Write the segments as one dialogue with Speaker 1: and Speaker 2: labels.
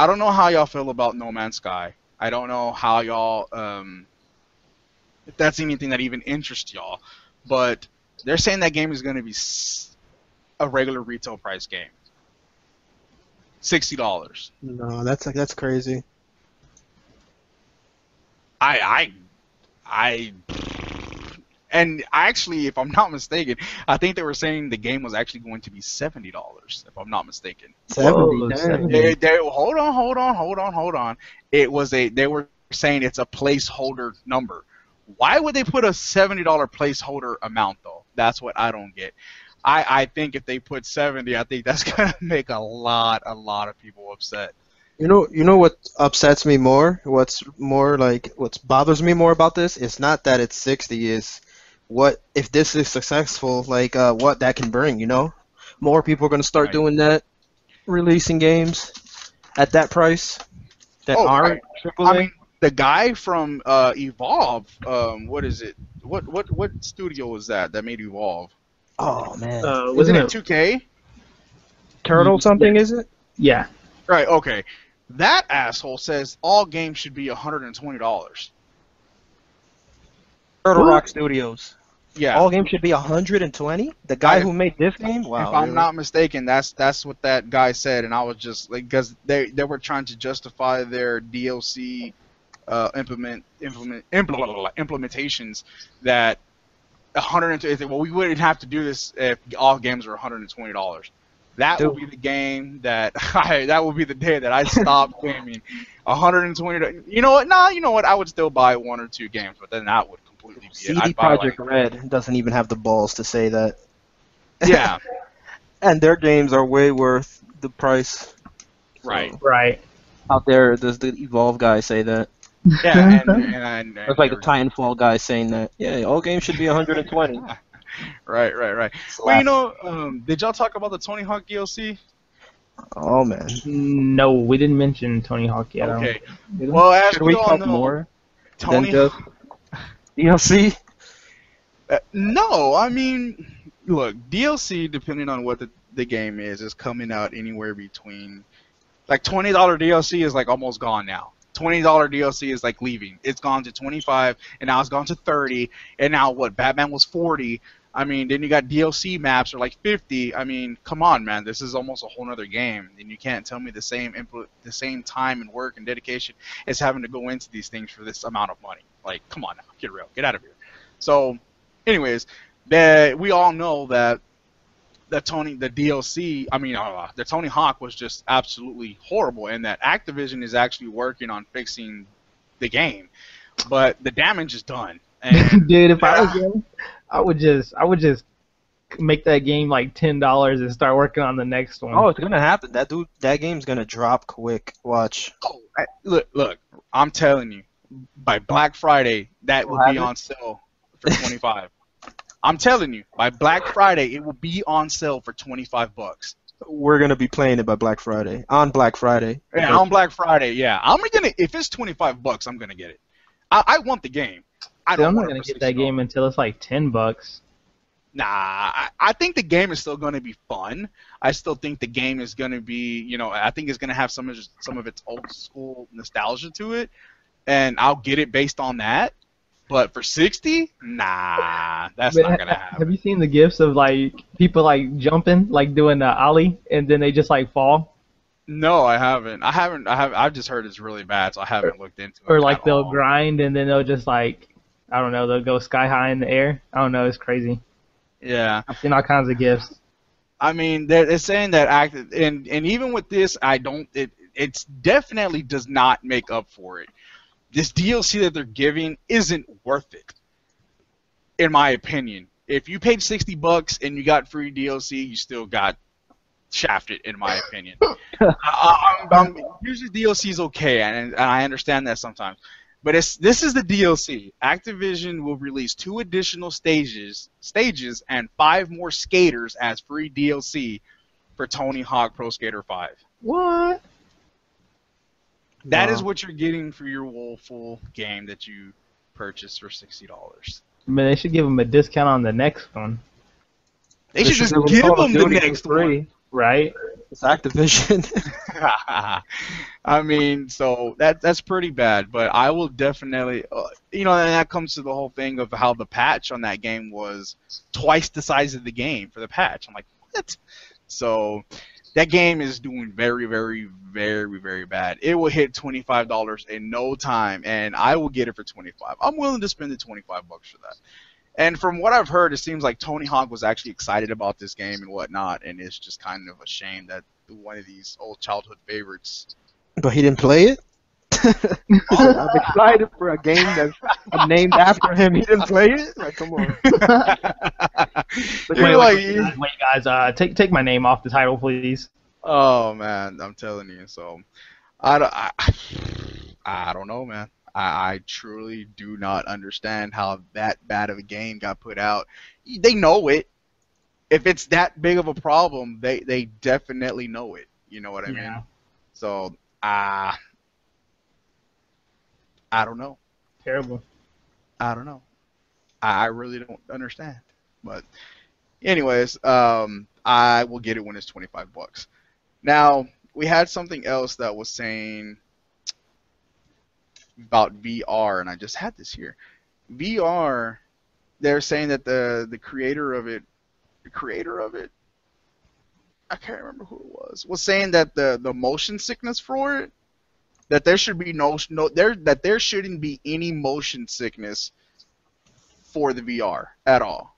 Speaker 1: I don't know how y'all feel about No Man's Sky. I don't know how y'all if that's anything that even interests y'all, but they're saying that game is going to be a regular retail price game, $60.
Speaker 2: No, that's crazy.
Speaker 1: I I and actually, if I'm not mistaken, I think they were saying the game was actually going to be $70. If I'm not mistaken.
Speaker 2: 70,
Speaker 3: Whoa,
Speaker 2: dang.
Speaker 3: 70.
Speaker 1: Hold on. They were saying it's a placeholder number. Why would they put a $70 placeholder amount though? That's what I don't get. I think if they put 70, I think that's gonna make a lot of people upset.
Speaker 2: You know what upsets me more? What bothers me more about this? It's not that it's 60. Is what if this is successful? Like what that can bring. More people are gonna start
Speaker 1: Right.
Speaker 2: doing that, releasing games at that price that
Speaker 1: Oh,
Speaker 2: aren't
Speaker 1: right.
Speaker 2: AAA.
Speaker 1: I mean, the guy from Evolve, what is it? What studio was that made Evolve?
Speaker 2: Oh man,
Speaker 1: Isn't
Speaker 3: Wasn't
Speaker 1: it
Speaker 3: it?
Speaker 1: 2K?
Speaker 2: Turtle something is it?
Speaker 3: Yeah.
Speaker 1: Right. Okay. That asshole says all games should be $120.
Speaker 2: Turtle
Speaker 3: What?
Speaker 2: Rock Studios.
Speaker 1: Yeah.
Speaker 2: All games should be 120. The guy
Speaker 1: I-
Speaker 2: who made this game, wow.
Speaker 1: if I'm
Speaker 2: really?
Speaker 1: not mistaken, that's what that guy said, and I was just like, because they were trying to justify their DLC implementations that 120. Well, we wouldn't have to do this if all games were $120. That will
Speaker 2: Dude.
Speaker 1: be the game that that will be the day that I stop gaming. $120. You know what? Nah, you know what? I would still buy one or two games, but then that would completely be it.
Speaker 2: CD
Speaker 1: I'd buy
Speaker 2: Projekt Red doesn't even have the balls to say that.
Speaker 1: yeah,
Speaker 2: And their games are way worth the price.
Speaker 1: right.
Speaker 3: Right.
Speaker 2: Out there, does the Evolve guy say that?
Speaker 1: Yeah, and
Speaker 2: It's like the Titanfall guy saying that. Yeah, all games should be 120.
Speaker 1: Right. Well, you know, did y'all talk about the Tony Hawk DLC?
Speaker 2: Oh man.
Speaker 3: No, we didn't mention Tony Hawk yet. I don't
Speaker 1: Okay.
Speaker 3: think.
Speaker 1: Well, as
Speaker 2: Should
Speaker 1: we
Speaker 2: we
Speaker 1: all
Speaker 2: talk
Speaker 1: know,
Speaker 2: more
Speaker 1: Tony.
Speaker 2: than just DLC?
Speaker 1: No, I mean, look, DLC, depending on what the game is coming out anywhere between, like $20 DLC is like almost gone now. $20 DLC is like leaving. It's gone to 25, and now it's gone to 30, and now what? Batman was 40. I mean, then you got DLC maps are like 50. I mean, come on, man, this is almost a whole nother game, and you can't tell me the same time and work and dedication is having to go into these things for this amount of money. Like, come on now, get real, get out of here. So, anyways, we all know that the DLC, the Tony Hawk was just absolutely horrible, and that Activision is actually working on fixing the game, but the damage is done. And
Speaker 3: Dude, if I was him, I would just make that game like $10 and start working on the next one.
Speaker 2: Oh, it's gonna happen. That game's gonna drop quick. Watch.
Speaker 1: look, I'm telling you, by Black Friday, that will
Speaker 2: We'll
Speaker 1: be
Speaker 2: have it.
Speaker 1: on sale for 25. I'm telling you, by Black Friday, it will be on sale for $25.
Speaker 2: We're gonna be playing it by Black Friday. On Black Friday.
Speaker 1: Yeah, on Black Friday, yeah. If it's $25, I'm gonna get it. I want the game. I
Speaker 3: Dude,
Speaker 1: don't
Speaker 3: I'm not
Speaker 1: want
Speaker 3: gonna
Speaker 1: it for
Speaker 3: get that
Speaker 1: $60.
Speaker 3: game until it's like $10.
Speaker 1: Nah, I think the game is still going to be fun. I still think the game is going to be, I think it's going to have some of its old school nostalgia to it, and I'll get it based on that. But for 60, nah, that's
Speaker 3: But
Speaker 1: not going to happen.
Speaker 3: have you seen the gifs of like people like jumping, like doing the ollie, and then they just like fall,
Speaker 1: No, I haven't. I've just heard it's really bad, so I haven't looked into it.
Speaker 3: or like
Speaker 1: at
Speaker 3: they'll
Speaker 1: all.
Speaker 3: grind and then they'll just like, I don't know, they'll go sky high in the air. I don't know, it's crazy.
Speaker 1: Yeah.
Speaker 3: I've seen all kinds of gifs.
Speaker 1: I mean, they're saying that and even with this, it's definitely does not make up for it. This DLC that they're giving isn't worth it, in my opinion. If you paid $60 and you got free DLC, you still got shafted, in my opinion. Usually DLC is okay, and I understand that sometimes. But this is the DLC. Activision will release 2 additional stages and 5 more skaters as free DLC for Tony Hawk Pro Skater 5.
Speaker 3: What?
Speaker 1: That is
Speaker 2: Wow.
Speaker 1: what you're getting for your full game that you purchased for $60.
Speaker 3: I mean, they should give them a discount on the next one,
Speaker 1: They should just
Speaker 2: give
Speaker 1: give
Speaker 2: Call of
Speaker 1: them the
Speaker 2: Duty for
Speaker 1: next
Speaker 2: free.
Speaker 1: one.
Speaker 3: right?
Speaker 2: It's Activision.
Speaker 1: I mean, so that's pretty bad. But I will definitely, and that comes to the whole thing of how the patch on that game was twice the size of the game for the patch. I'm like, what? So that game is doing very, very, very, very bad. It will hit $25 in no time, and I will get it for 25. I'm willing to spend the $25 for that. And from what I've heard, it seems like Tony Hawk was actually excited about this game and whatnot, and it's just kind of a shame that one of these old childhood favorites.
Speaker 2: But he didn't play it? He said, I'm excited for a game that's named after him. He didn't play it? Like, come on.
Speaker 3: Wait, guys, take my name off the title, please.
Speaker 1: Oh man, I'm telling you. So I don't know, man. I truly do not understand how that bad of a game got put out. They know it. If it's that big of a problem, they definitely know it. You know what I mean? So I don't know.
Speaker 3: Terrible.
Speaker 1: I don't know. I really don't understand. But anyways, I will get it when it's $25. Now we had something else that was saying about VR, and I just had this here. VR, they're saying that the creator of it, I can't remember who it was saying that the motion sickness for it, that there should be that there shouldn't be any motion sickness for the VR at all.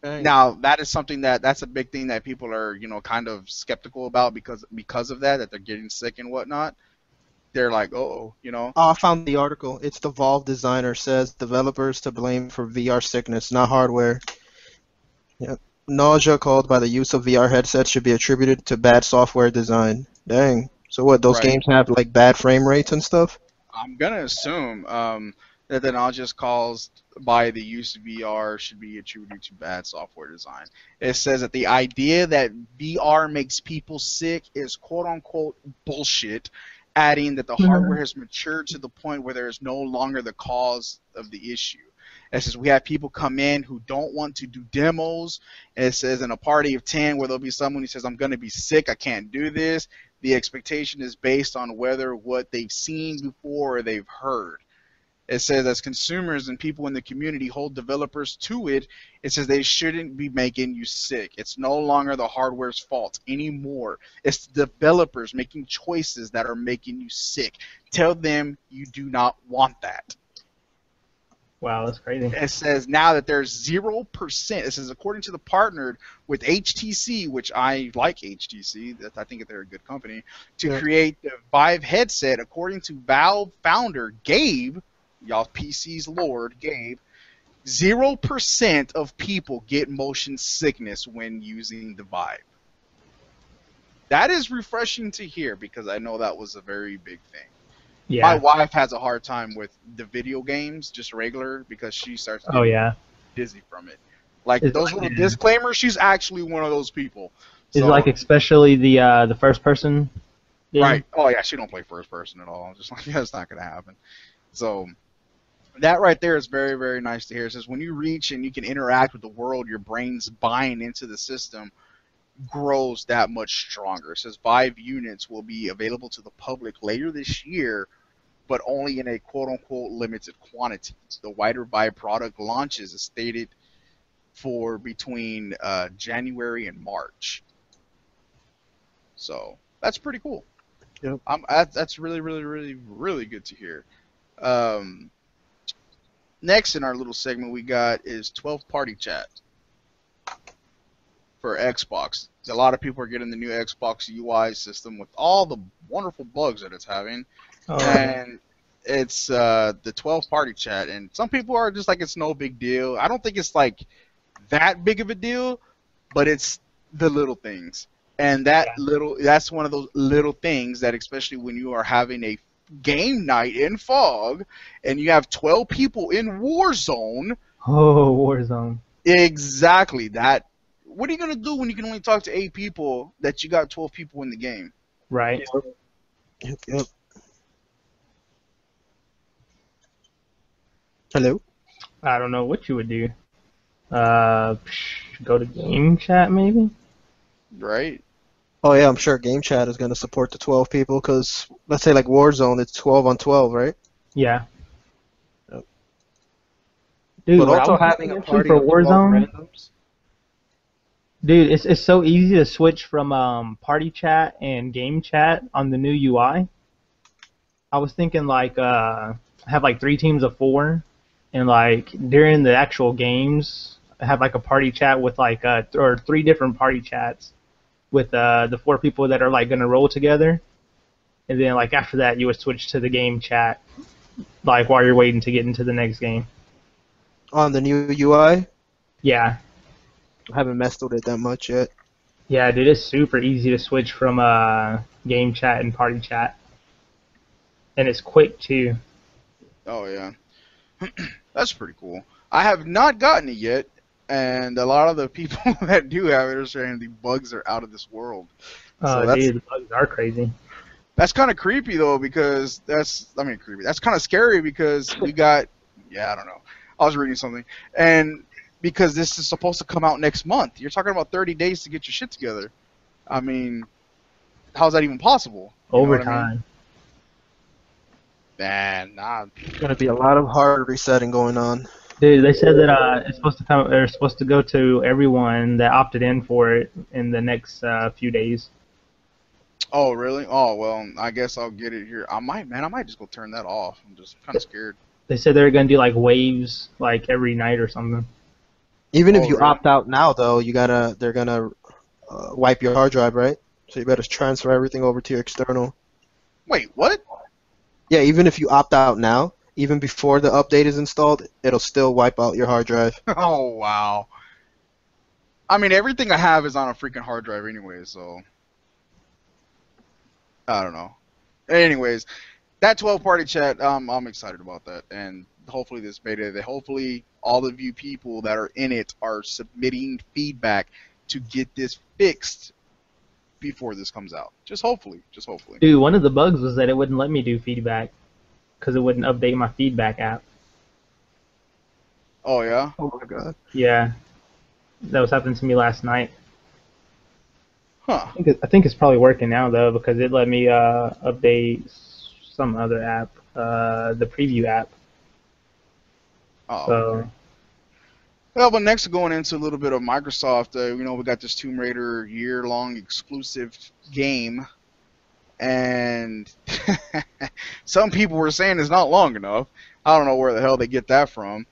Speaker 2: Dang.
Speaker 1: Now that is something that's a big thing that people are kind of skeptical about because of that they're getting sick and whatnot. They're like, oh,
Speaker 2: Oh, I found the article. It's the Valve designer says developers to blame for VR sickness, not hardware. Yep. Nausea caused by the use of VR headsets should be attributed to bad software design. Dang. So what, those
Speaker 1: Right.
Speaker 2: games have like bad frame rates and stuff?
Speaker 1: I'm gonna assume that the nausea caused by the use of VR should be attributed to bad software design. It says that the idea that VR makes people sick is quote unquote bullshit, adding that the hardware has matured to the point where there is no longer the cause of the issue. It says we have people come in who don't want to do demos. And it says in a party of 10 where there'll be someone who says, I'm going to be sick, I can't do this. The expectation is based on whether what they've seen before or they've heard. It says as consumers and people in the community hold developers to it, it says they shouldn't be making you sick. It's no longer the hardware's fault anymore. It's the developers making choices that are making you sick. Tell them you do not want that.
Speaker 3: Wow, that's crazy.
Speaker 1: It says now that there's 0%. It says according to the partnered with HTC, which I like HTC, that I think they're a good company, to create the Vive headset. According to Valve founder Gabe, y'all PC's lord, Gabe, 0% of people get motion sickness when using the Vive. That is refreshing to hear because I know that was a very big thing.
Speaker 3: Yeah.
Speaker 1: My wife has a hard time with the video games, just regular, because she starts getting dizzy from it. Like those little disclaimers, she's actually one of those people.
Speaker 3: Is it like especially the first person game?
Speaker 1: Right. Oh yeah, she don't play first person at all. I'm just like, yeah, it's not gonna happen. So that right there is very, very nice to hear. It says when you reach and you can interact with the world, your brain's buying into the system grows that much stronger. It says Vive units will be available to the public later this year, but only in a quote-unquote limited quantity. The wider Vive product launches is stated for between January and March. So that's pretty cool.
Speaker 2: Yep.
Speaker 1: That's really, really, really, really good to hear. Next in our little segment we got is 12 party chat for Xbox. A lot of people are getting the new Xbox UI system with all the wonderful bugs that it's having. And it's the 12 party chat, and some people are just like, it's no big deal. I don't think it's like that big of a deal, but it's the little things. And that's one of those little things that, especially when you are having a game night in Fog and you have 12 people in Warzone.
Speaker 3: Oh, Warzone.
Speaker 1: Exactly. That. What are you going to do when you can only talk to 8 people that you got 12 people in the game?
Speaker 3: Right.
Speaker 2: Yep. Hello?
Speaker 3: I don't know what you would do. Go to game chat maybe?
Speaker 1: Right.
Speaker 2: Oh yeah, I'm sure Game Chat is gonna support the 12 people because let's say like Warzone, it's 12 on 12, right?
Speaker 3: Yeah,
Speaker 2: Yep.
Speaker 3: dude.
Speaker 2: But
Speaker 3: What I
Speaker 2: also
Speaker 3: was
Speaker 2: having
Speaker 3: thinking
Speaker 2: a
Speaker 3: actually
Speaker 2: party
Speaker 3: for
Speaker 2: of 12
Speaker 3: Warzone,
Speaker 2: randoms.
Speaker 3: dude, it's so easy to switch from party chat and game chat on the new UI. I was thinking like have like 3 teams of 4, and like during the actual games have like a party chat with like or 3 different party chats with the 4 people that are like gonna roll together, and then like after that you would switch to the game chat like while you're waiting to get into the next game.
Speaker 2: On the new UI.
Speaker 3: Yeah,
Speaker 2: I haven't messed with it that much yet.
Speaker 3: yeah, dude, it's super easy to switch from game chat and party chat, and it's quick too.
Speaker 1: Oh yeah, that's pretty cool. I have not gotten it yet, and a lot of the people that do have it are saying the bugs are out of this world. So
Speaker 3: Dude, the bugs are crazy.
Speaker 1: that's kind of creepy though, because I mean creepy. That's kind of scary because we got, yeah, I don't know. I was reading something, and because this is supposed to come out next month, you're talking about 30 days to get your shit together. I mean, how's that even possible? You know what I mean?
Speaker 3: Overtime.
Speaker 1: Man, nah.
Speaker 2: Gonna be a lot of hard resetting going on.
Speaker 3: Dude, they said that it's supposed to come. They're supposed to go to everyone that opted in for it in the next few days.
Speaker 1: Oh, really? Oh, well, I guess I'll get it here. I might just go turn that off. I'm just kind of scared.
Speaker 3: They said they're gonna do like waves, like every night or something.
Speaker 2: Even if
Speaker 1: Oh,
Speaker 2: you
Speaker 1: really?
Speaker 2: opt out now, though, they're gonna wipe your hard drive, right? So you better transfer everything over to your external.
Speaker 1: Wait, what?
Speaker 2: Yeah, even if you opt out now, even before the update is installed, it'll still wipe out your hard drive.
Speaker 1: Oh, wow. I mean, everything I have is on a freaking hard drive anyway, so I don't know. Anyways, that 12 party chat, I'm excited about that, and hopefully this beta, that hopefully all of you people that are in it are submitting feedback to get this fixed before this comes out. Just hopefully, just hopefully.
Speaker 3: Dude, one of the bugs was that it wouldn't let me do feedback because it wouldn't update my feedback app.
Speaker 1: Oh yeah.
Speaker 2: Oh my god.
Speaker 3: Yeah, that was happening to me last night.
Speaker 1: Huh.
Speaker 3: I think it's probably working now though because it let me update some other app, the preview app.
Speaker 1: Oh, okay.
Speaker 3: So
Speaker 1: Well, but next going into a little bit of Microsoft, we got this Tomb Raider year-long exclusive game, and some people were saying it's not long enough. I don't know where the hell they get that from,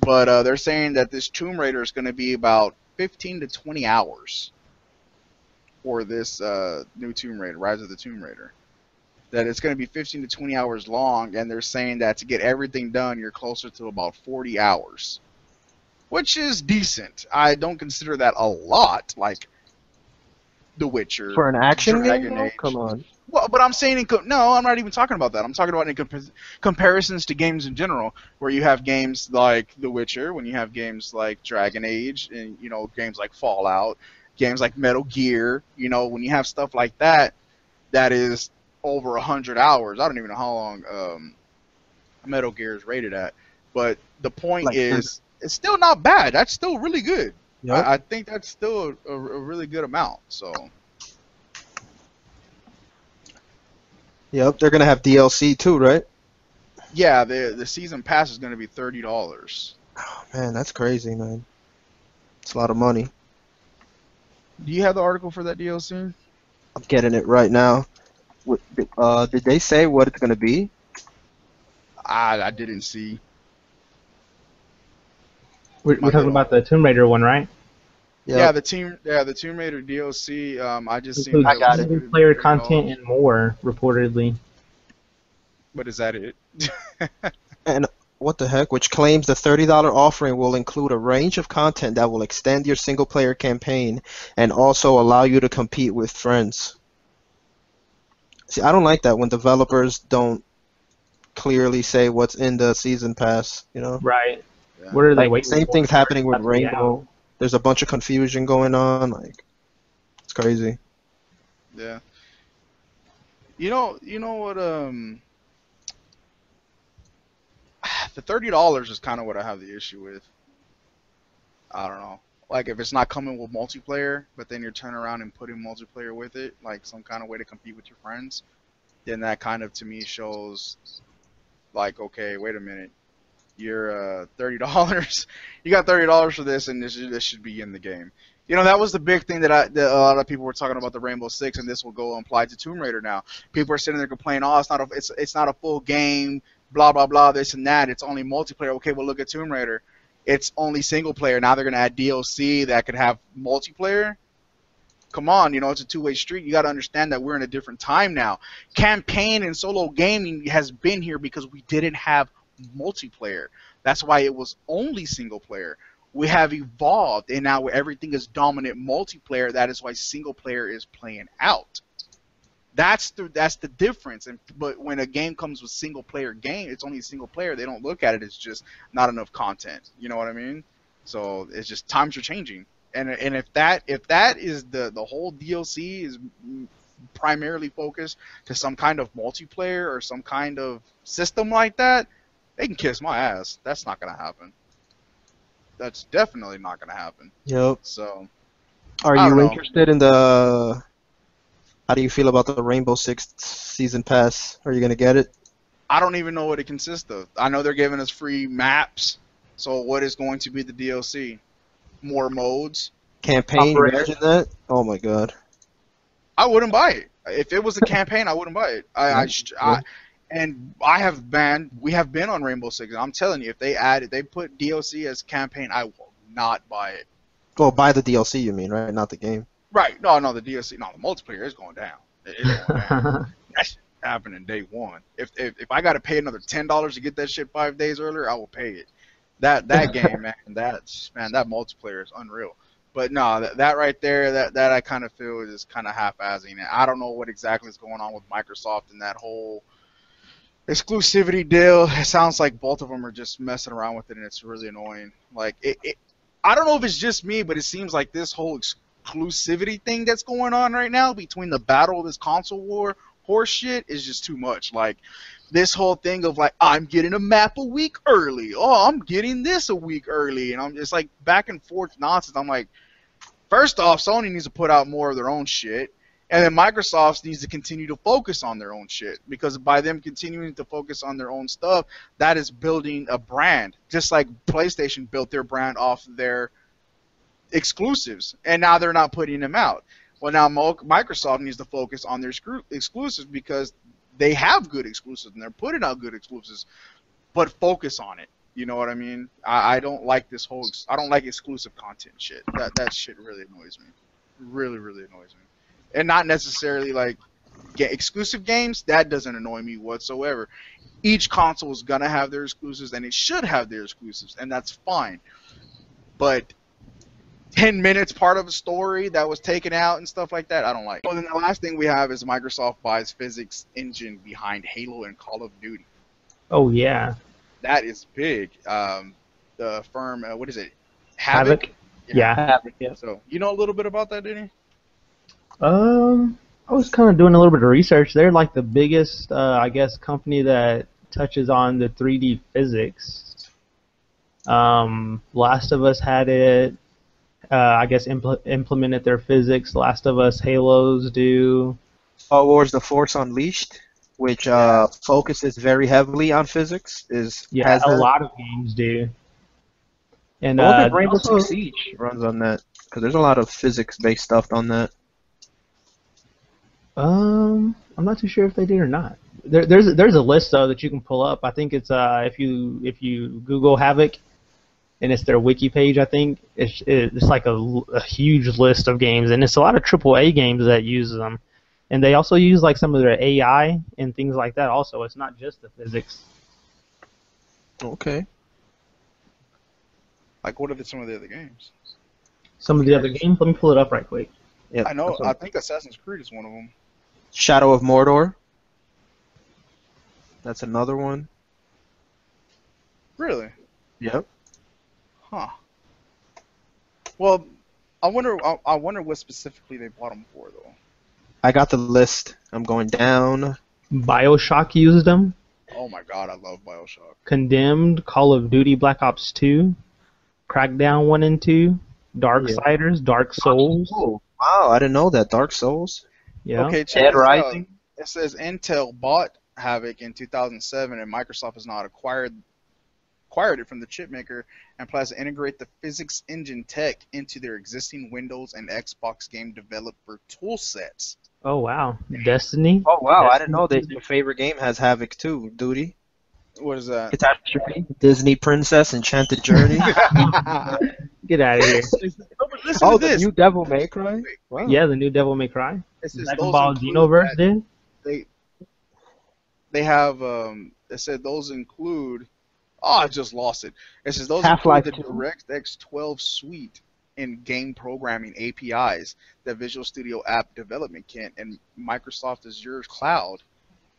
Speaker 1: but they're saying that this Tomb Raider is going to be about 15 to 20 hours for this new Tomb Raider, Rise of the Tomb Raider. That it's going to be 15 to 20 hours long, and they're saying that to get everything done, you're closer to about 40 hours. Which is decent. I don't consider that a lot, like The Witcher,
Speaker 2: For an action game,
Speaker 1: Dragon
Speaker 2: though? Come
Speaker 1: Age.
Speaker 2: on.
Speaker 1: Well, but I'm saying no, I'm not even talking about that. I'm talking about in comparisons to games in general, where you have games like The Witcher, when you have games like Dragon Age, and games like Fallout, games like Metal Gear. When you have stuff like that, that is over 100 hours. I don't even know how long Metal Gear is rated at, but the point
Speaker 2: Like,
Speaker 1: is, it's still not bad. That's still really good.
Speaker 2: yep.
Speaker 1: I think that's still a really good amount. So
Speaker 2: Yep, they're gonna have DLC too, right?
Speaker 1: yeah, the season pass is going to be $30.
Speaker 2: Oh, man, that's crazy, man. It's a lot of money.
Speaker 1: Do you have the article for that DLC?
Speaker 2: I'm getting it right now. Did they say what it's gonna be?
Speaker 1: I didn't see.
Speaker 3: we're
Speaker 1: My good
Speaker 3: talking
Speaker 1: on.
Speaker 3: about the Tomb Raider one, right?
Speaker 1: Yeah,
Speaker 2: Yep.
Speaker 1: the Tomb Raider DLC. I just seen
Speaker 3: Includes
Speaker 1: that
Speaker 2: I
Speaker 1: it was
Speaker 2: got it.
Speaker 3: single
Speaker 1: gonna be
Speaker 3: player content
Speaker 1: $30.
Speaker 3: and more, reportedly.
Speaker 1: But is that it?
Speaker 2: And what the heck? Which claims the $30 offering will include a range of content that will extend your single player campaign and also allow you to compete with friends. See, I don't like that when developers don't clearly say what's in the season pass, you know?
Speaker 3: Right.
Speaker 1: Yeah.
Speaker 3: What are they
Speaker 2: Like,
Speaker 3: waiting
Speaker 2: same
Speaker 3: for?
Speaker 2: thing's happening with
Speaker 3: About to be out.
Speaker 2: Rainbow. There's a bunch of confusion going on. Like, it's crazy.
Speaker 1: Yeah. You know what? The $30 is kind of what I have the issue with. I don't know. Like if it's not coming with multiplayer, but then you're turning around and putting multiplayer with it, like some kind of way to compete with your friends, then that kind of to me shows like, okay, wait a minute, you're $30. You got $30 for this, and this should be in the game. You know, that was the big thing that a lot of people were talking about the Rainbow Six, and this will go apply to Tomb Raider now. People are sitting there complaining, oh, it's not a full game, blah blah blah, this and that. It's only multiplayer. Okay, well look at Tomb Raider. It's only single player. Now they're gonna add DLC that could have multiplayer. Come on, you know, it's a two-way street. You got to understand that we're in a different time now. Campaign and solo gaming has been here because we didn't have multiplayer. That's why it was only single player. We have evolved, and now everything is dominant multiplayer. That is why single player is playing out. That's the difference. But when a game comes with single player game, it's only single player. They don't look at it as just not enough content. You know what I mean? So it's just times are changing. And if that is the whole DLC is primarily focused to some kind of multiplayer or some kind of system like that, they can kiss my ass. That's not gonna happen. That's definitely not gonna happen.
Speaker 2: Yep.
Speaker 1: So,
Speaker 2: Are
Speaker 1: I don't
Speaker 2: you
Speaker 1: know.
Speaker 2: interested in the? How do you feel about the Rainbow Six season pass? Are you gonna get it?
Speaker 1: I don't even know what it consists of. I know they're giving us free maps. So what is going to be the DLC? More modes?
Speaker 2: Campaign?
Speaker 3: Operator.
Speaker 2: Imagine that. Oh my god.
Speaker 1: I wouldn't buy it. If it was a campaign, I wouldn't buy it. We have been on Rainbow Six. I'm telling you, if they put DLC as campaign, I will not buy it.
Speaker 2: Well, buy the DLC, you mean, right? Not the game.
Speaker 1: Right? No, the DLC, no, the multiplayer is going down. It's going down. That's happening day one. If I got to pay another $10 to get that shit 5 days earlier, I will pay it. That game, man, that multiplayer is unreal. But no, that right there, that I kind of feel is kind of half-assing it. I don't know what exactly is going on with Microsoft and that whole exclusivity deal. It sounds like both of them are just messing around with it, and it's really annoying. Like I don't know if it's just me, but it seems like this whole exclusivity thing that's going on right now between the battle of this console war horse shit is just too much. Like this whole thing of like, I'm getting a map a week early. Oh, I'm getting this a week early, and I'm just like back and forth nonsense. I'm like, first off, Sony needs to put out more of their own shit, and then Microsoft needs to continue to focus on their own shit, because by them continuing to focus on their own stuff, that is building a brand, just like PlayStation built their brand off their exclusives, and now they're not putting them out. Well, now Microsoft needs to focus on their exclusives, because they have good exclusives and they're putting out good exclusives, but focus on it. You know what I mean? I don't like this whole. I don't like exclusive content shit. That shit really annoys me. Really, really annoys me. And not necessarily like exclusive games. That doesn't annoy me whatsoever. Each console is gonna have their exclusives, and it should have their exclusives, and that's fine. But 10 minutes part of a story that was taken out and stuff like that, I don't like. Well, then the last thing we have is Microsoft buys physics engine behind Halo and Call of Duty.
Speaker 3: Oh yeah.
Speaker 1: That is big. The firm, what is it?
Speaker 3: Havok? Yeah, Havok. Yeah.
Speaker 1: So you know a little bit about that, didn't you?
Speaker 3: I was kind of doing a little bit of research. They're like the biggest, I guess, company that touches on the 3D physics. Last of Us had it. I guess implemented their physics. Last of Us, Halos do.
Speaker 2: Star Wars: The Force Unleashed, which focuses very heavily on physics, has
Speaker 3: a
Speaker 2: that.
Speaker 3: lot of games do. And
Speaker 2: I wonder if Rainbow
Speaker 3: also,
Speaker 2: Six Siege runs on that, because there's a lot of physics-based stuff on that.
Speaker 3: I'm not too sure if they did or not. There's a list though that you can pull up. I think it's if you Google Havok, and it's their wiki page. I think it's like a huge list of games, and it's a lot of AAA games that use them, and they also use like some of their AI and things like that. Also, it's not just the physics.
Speaker 2: Okay.
Speaker 1: Like, what are some of the other games?
Speaker 3: Some of the other games. Let me pull it up right quick.
Speaker 2: Yeah.
Speaker 1: I know. I think Assassin's Creed is one of them.
Speaker 2: Shadow of Mordor. That's another one.
Speaker 1: Really?
Speaker 2: Yep.
Speaker 1: Huh. Well, I wonder what specifically they bought them for, though.
Speaker 2: I got the list. I'm going down.
Speaker 3: BioShock used them.
Speaker 1: Oh my god, I love BioShock.
Speaker 3: Condemned, Call of Duty Black Ops 2, Crackdown 1 and 2, Darksiders, Dark Souls.
Speaker 2: Oh, wow, I didn't know that. Dark Souls.
Speaker 3: Yeah.
Speaker 1: Okay, check
Speaker 2: Dead
Speaker 1: this out.
Speaker 2: Rising.
Speaker 1: It says Intel bought Havok in 2007, and Microsoft has not acquired it from the chipmaker and plans to integrate the physics engine tech into their existing Windows and Xbox game developer tool sets.
Speaker 3: Oh wow. Destiny.
Speaker 2: Oh wow, I didn't
Speaker 3: Destiny.
Speaker 2: know that your favorite game has Havok too, Duty.
Speaker 1: What is that?
Speaker 2: Catastrophe, Disney Princess, Enchanted Journey.
Speaker 3: Get out of here.
Speaker 1: Listen
Speaker 2: Oh,
Speaker 1: to
Speaker 2: the
Speaker 1: this.
Speaker 2: new Devil May Cry. Wow.
Speaker 3: Yeah, the new Devil May Cry.
Speaker 1: It says
Speaker 3: Dragon
Speaker 1: those
Speaker 3: Ball
Speaker 1: include
Speaker 3: Xenoverse
Speaker 1: that
Speaker 3: did.
Speaker 1: they have it said those include. Oh, I just lost it. It says those
Speaker 2: Half-Life
Speaker 1: include the
Speaker 2: 2.
Speaker 1: DirectX 12 suite and game programming APIs, the Visual Studio App Development Kit, and Microsoft Azure Cloud,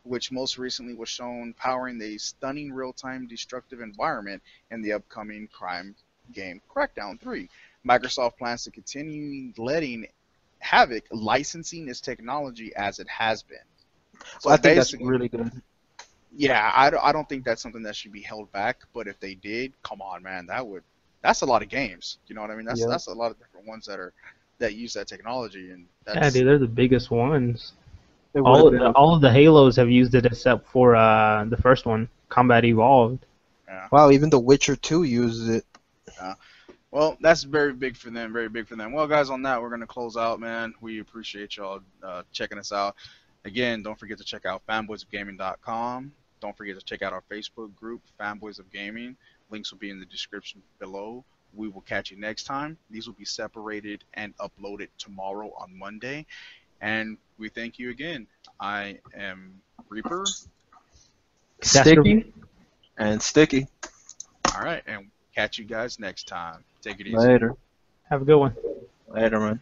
Speaker 1: which most recently was shown powering the stunning real-time destructive environment in the upcoming crime game Crackdown 3. Microsoft plans to continue letting Havok licensing its technology as it has been. So
Speaker 2: I think that's
Speaker 1: basically,
Speaker 2: really good.
Speaker 1: yeah, I don't think that's something that should be held back. But if they did, come on, man, that's a lot of games. You know what I mean?
Speaker 2: Yeah.
Speaker 1: That's a lot of different ones that use that technology, and
Speaker 3: Yeah,
Speaker 1: that's
Speaker 3: dude, they're the biggest ones.
Speaker 2: It
Speaker 3: All
Speaker 2: would've
Speaker 3: of
Speaker 2: been
Speaker 3: all of the Halos have used it except for the first one, Combat Evolved.
Speaker 2: wow, even The Witcher 2 uses it.
Speaker 1: well, that's very big for them. Very big for them. Well, guys, on that, we're gonna close out, man. We appreciate y'all checking us out. Again, don't forget to check out fanboysofgaming.com. Don't forget to check out our Facebook group, Fanboys of Gaming. Links will be in the description below. We will catch you next time. These will be separated and uploaded tomorrow on Monday. And we thank you again. I am Reaper.
Speaker 2: Sticky and sticky.
Speaker 1: All right, and catch you guys next time. Take it easy.
Speaker 2: Later.
Speaker 3: Have a good one.
Speaker 2: Later, man.